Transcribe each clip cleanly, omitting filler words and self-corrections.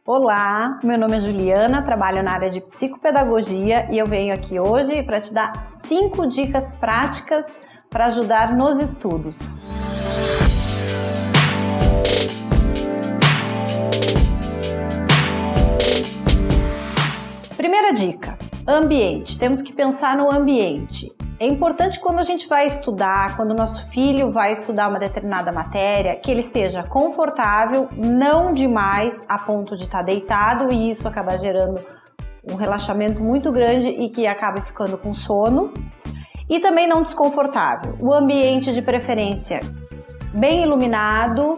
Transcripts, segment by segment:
Olá, meu nome é Juliana, trabalho na área de psicopedagogia e eu venho aqui hoje para te dar 5 dicas práticas para ajudar nos estudos. Primeira dica, ambiente. Temos que pensar no ambiente. É importante quando a gente vai estudar, quando o nosso filho vai estudar uma determinada matéria, que ele esteja confortável, não demais a ponto de estar deitado e isso acaba gerando um relaxamento muito grande e que acaba ficando com sono. E também não desconfortável. O ambiente de preferência bem iluminado,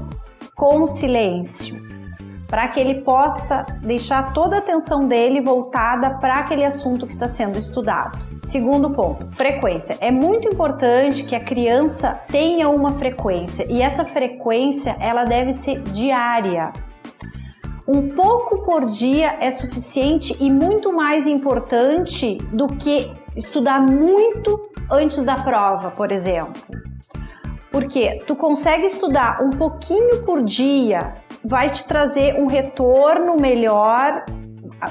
com silêncio, para que ele possa deixar toda a atenção dele voltada para aquele assunto que está sendo estudado. Segundo ponto, frequência. É muito importante que a criança tenha uma frequência e essa frequência ela deve ser diária. Um pouco por dia é suficiente e muito mais importante do que estudar muito antes da prova, por exemplo. Porque tu consegue estudar um pouquinho por dia, vai te trazer um retorno melhor,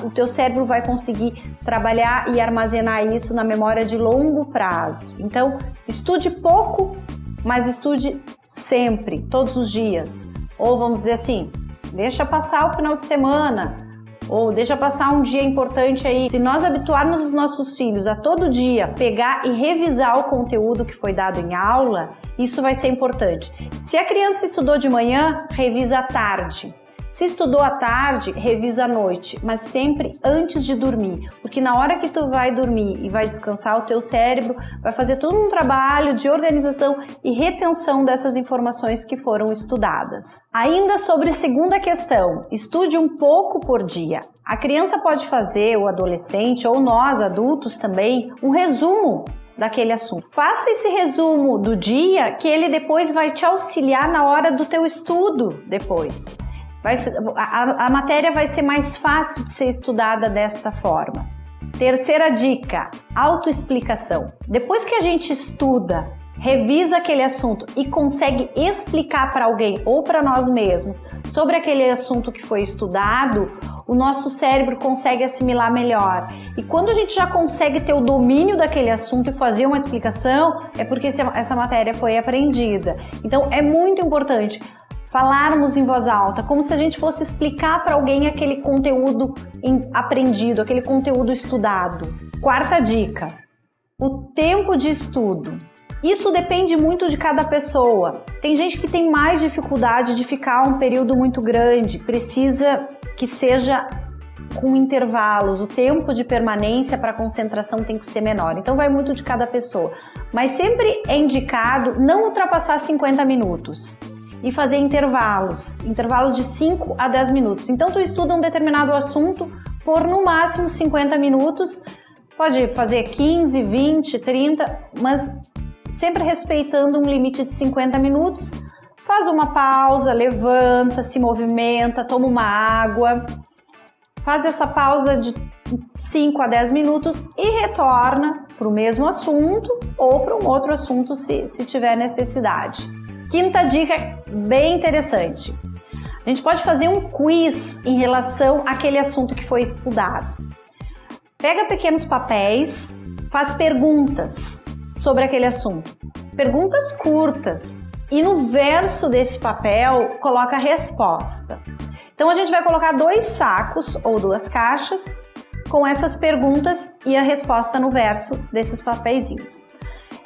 o teu cérebro vai conseguir trabalhar e armazenar isso na memória de longo prazo. Então, estude pouco, mas estude sempre, todos os dias. Ou vamos dizer assim, deixa passar o final de semana, ou deixa passar um dia importante aí. Se nós habituarmos os nossos filhos a todo dia pegar e revisar o conteúdo que foi dado em aula, isso vai ser importante. Se a criança estudou de manhã, revisa à tarde. Se estudou à tarde, revisa à noite, mas sempre antes de dormir, porque na hora que tu vai dormir e vai descansar, o teu cérebro vai fazer todo um trabalho de organização e retenção dessas informações que foram estudadas. Ainda sobre a segunda questão, estude um pouco por dia. A criança pode fazer, o adolescente ou nós adultos também, um resumo daquele assunto. Faça esse resumo do dia que ele depois vai te auxiliar na hora do teu estudo depois. A matéria vai ser mais fácil de ser estudada desta forma. Terceira dica, autoexplicação. Depois que a gente estuda, revisa aquele assunto e consegue explicar para alguém ou para nós mesmos sobre aquele assunto que foi estudado, o nosso cérebro consegue assimilar melhor. E quando a gente já consegue ter o domínio daquele assunto e fazer uma explicação, é porque essa matéria foi aprendida. Então é muito importante falarmos em voz alta, como se a gente fosse explicar para alguém aquele conteúdo aprendido, aquele conteúdo estudado. Quarta dica, o tempo de estudo. Isso depende muito de cada pessoa. Tem gente que tem mais dificuldade de ficar um período muito grande, precisa que seja com intervalos, o tempo de permanência para a concentração tem que ser menor. Então vai muito de cada pessoa. Mas sempre é indicado não ultrapassar 50 minutos. E fazer intervalos de 5 a 10 minutos. Então, tu estuda um determinado assunto por no máximo 50 minutos, pode fazer 15, 20, 30, mas sempre respeitando um limite de 50 minutos. Faz uma pausa, levanta, se movimenta, toma uma água, faz essa pausa de 5 a 10 minutos e retorna para o mesmo assunto ou para um outro assunto se tiver necessidade. Quinta dica bem interessante. A gente pode fazer um quiz em relação àquele assunto que foi estudado. Pega pequenos papéis, faz perguntas sobre aquele assunto. Perguntas curtas. E no verso desse papel, coloca a resposta. Então a gente vai colocar 2 sacos ou 2 caixas com essas perguntas e a resposta no verso desses papeizinhos.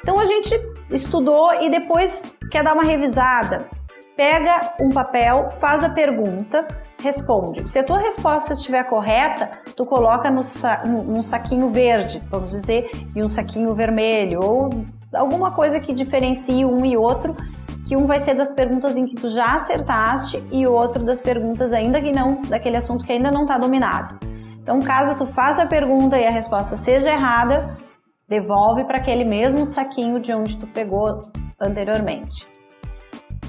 Então a gente estudou e depois quer dar uma revisada, pega um papel, faz a pergunta, responde. Se a tua resposta estiver correta, tu coloca num saquinho verde, vamos dizer, e um saquinho vermelho, ou alguma coisa que diferencie um e outro, que um vai ser das perguntas em que tu já acertaste e o outro das perguntas ainda que não, daquele assunto que ainda não está dominado. Então, caso tu faça a pergunta e a resposta seja errada, devolve para aquele mesmo saquinho de onde tu pegou anteriormente,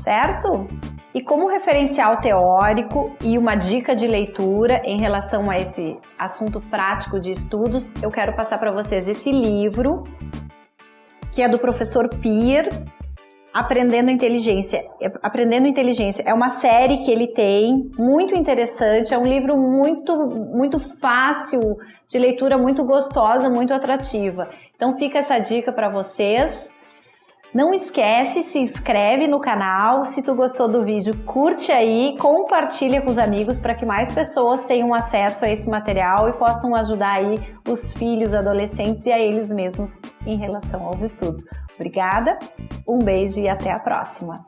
certo? E como referencial teórico e uma dica de leitura em relação a esse assunto prático de estudos, eu quero passar para vocês esse livro, que é do professor Peer, Aprendendo Inteligência. Aprendendo Inteligência é uma série que ele tem, muito interessante, é um livro muito fácil de leitura, muito gostosa, muito atrativa. Então fica essa dica para vocês. Não esquece, se inscreve no canal, se tu gostou do vídeo, curte aí, compartilha com os amigos para que mais pessoas tenham acesso a esse material e possam ajudar aí os filhos, adolescentes e a eles mesmos em relação aos estudos. Obrigada, um beijo e até a próxima!